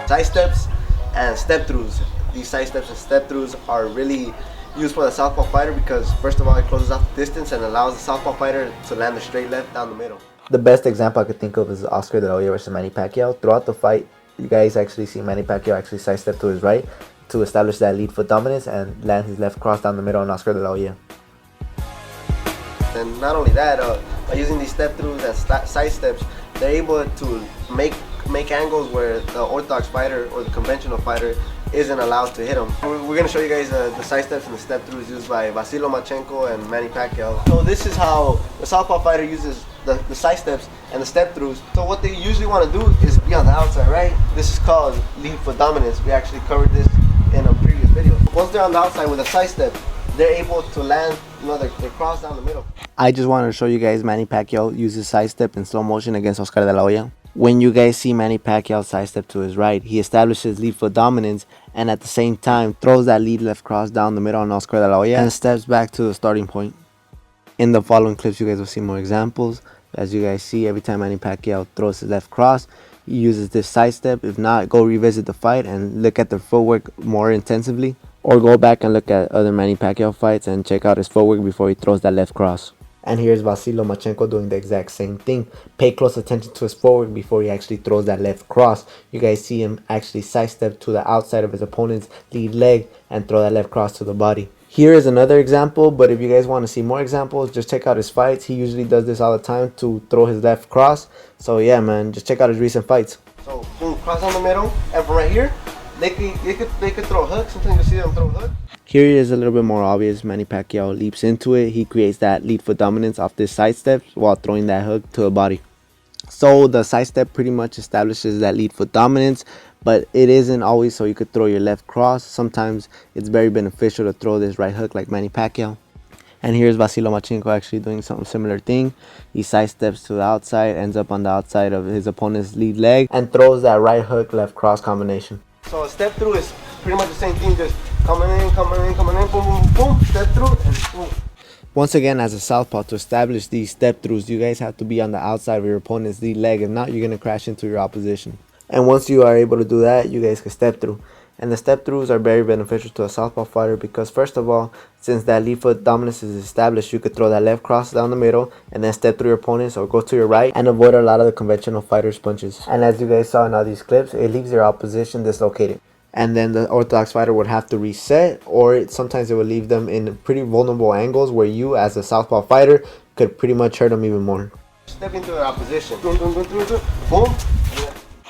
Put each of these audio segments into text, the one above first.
Side steps and step throughs. These side steps and step throughs are really used for the southpaw fighter because first of all it closes off the distance and allows the southpaw fighter to land a straight left down the middle. The best example I could think of is Oscar De La Hoya versus Manny Pacquiao. Throughout the fight, you guys actually see Manny Pacquiao actually sidestep to his right to establish that lead foot dominance and land his left cross down the middle on Oscar De La Hoya. And not only that, by using these step throughs and side steps, they're able to make angles where the orthodox fighter or the conventional fighter isn't allowed to hit them. We're going to show you guys the side steps and the step throughs used by Vasyl Lomachenko and Manny Pacquiao. So this is how the southpaw fighter uses the side steps and the step throughs. So what they usually want to do is be on the outside, right? This is called lead foot dominance. We actually covered this in a previous video. Once they're on the outside with a side step, they're able to land, their cross down the middle. I just wanted to show you guys Manny Pacquiao use his sidestep in slow motion against Oscar De La Hoya. When you guys see Manny Pacquiao sidestep to his right, he establishes lead foot dominance and at the same time throws that lead left cross down the middle on Oscar De La Hoya and steps back to the starting point. In the following clips, you guys will see more examples. As you guys see, every time Manny Pacquiao throws his left cross, he uses this sidestep. If not, go revisit the fight and look at the footwork more intensively. Or go back and look at other Manny Pacquiao fights and check out his footwork before he throws that left cross. And here's Vasyl Lomachenko doing the exact same thing. Pay close attention to his footwork before he actually throws that left cross. You guys see him actually sidestep to the outside of his opponent's lead leg and throw that left cross to the body. Here is another example, but if you guys want to see more examples, just check out his fights. He usually does this all the time to throw his left cross. So yeah, man, just check out his recent fights. So boom, cross on the middle, and from right here, they could throw a hook. Sometimes you see them throw a hook. Here it is a little bit more obvious. Manny Pacquiao leaps into it. He creates that lead foot dominance off this sidestep while throwing that hook to the body. So the sidestep pretty much establishes that lead foot dominance, but it isn't always so you could throw your left cross. Sometimes it's very beneficial to throw this right hook like Manny Pacquiao. And here's Vasyl Lomachenko actually doing something similar thing. He sidesteps to the outside, ends up on the outside of his opponent's lead leg, and throws that right hook left cross combination. So a step through is pretty much the same thing, just coming in, boom, boom, boom, step through, and boom. Once again, as a southpaw, to establish these step throughs, you guys have to be on the outside of your opponent's lead leg. If not, you're going to crash into your opposition. And once you are able to do that, you guys can step through. And the step throughs are very beneficial to a southpaw fighter because first of all, since that lead foot dominance is established, you could throw that left cross down the middle and then step through your opponents or go to your right and avoid a lot of the conventional fighters' punches. And as you guys saw in all these clips, it leaves your opposition dislocated. And then the orthodox fighter would have to reset, or sometimes it would leave them in pretty vulnerable angles where you as a southpaw fighter could pretty much hurt them even more. Step into their opposition. Boom, boom, boom, boom, boom, boom.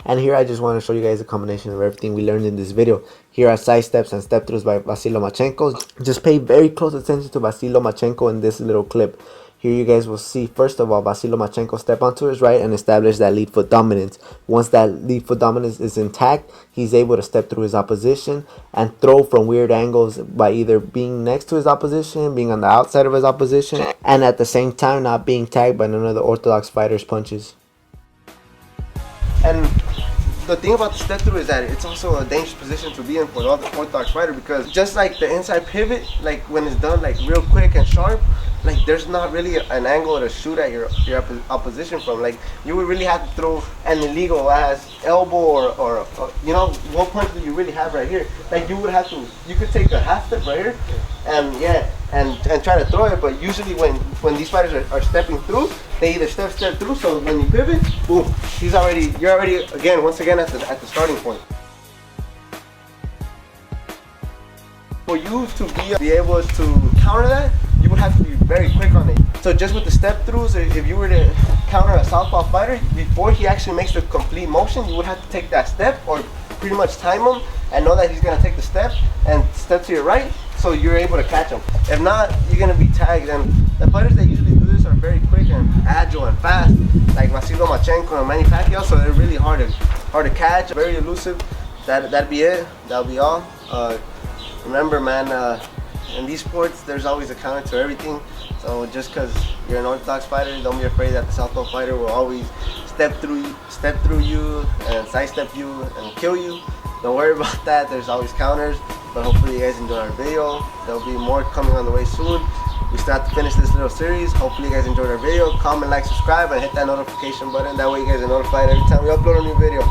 And here I just want to show you guys a combination of everything we learned in this video. Here are side steps and step throughs by Vasyl Lomachenko. Just pay very close attention to Vasyl Lomachenko in this little clip. Here you guys will see, first of all, Vasyl Lomachenko step onto his right and establish that lead foot dominance. Once that lead foot dominance is intact, he's able to step through his opposition and throw from weird angles by either being next to his opposition, being on the outside of his opposition, and at the same time not being tagged by none of the orthodox fighters' punches. And the thing about the step through is that it's also a dangerous position to be in for the orthodox fighter because just like the inside pivot, like when it's done like real quick and sharp, like there's not really an angle to shoot at your opposition from. Like you would really have to throw an illegal ass elbow or you know, what punch do you really have right here? Like you could take a half step right here and yeah, and try to throw it, but usually when these fighters are stepping through, they either step through, so when you pivot, boom, you're already again once again at the starting point. For you to be able to counter that, you would have to be very quick on it. So just with the step throughs, if you were to counter a southpaw fighter, before he actually makes the complete motion, you would have to take that step or pretty much time him and know that he's gonna take the step and step to your right, so you're able to catch him. If not, you're gonna be tagged. And the fighters that usually do this are very quick and agile and fast, like Vasyl Lomachenko and Manny Pacquiao, so they're really hard to catch, very elusive. That'd be it. That'll be all. Remember, man, in these sports, there's always a counter to everything. So just because you're an orthodox fighter, don't be afraid that the southpaw fighter will always step through you and sidestep you and kill you. Don't worry about that. There's always counters. But hopefully you guys enjoyed our video. There'll be more coming on the way soon. We still have to finish this little series. Hopefully you guys enjoyed our video. Comment, like, subscribe, and hit that notification button. That way you guys are notified every time we upload a new video.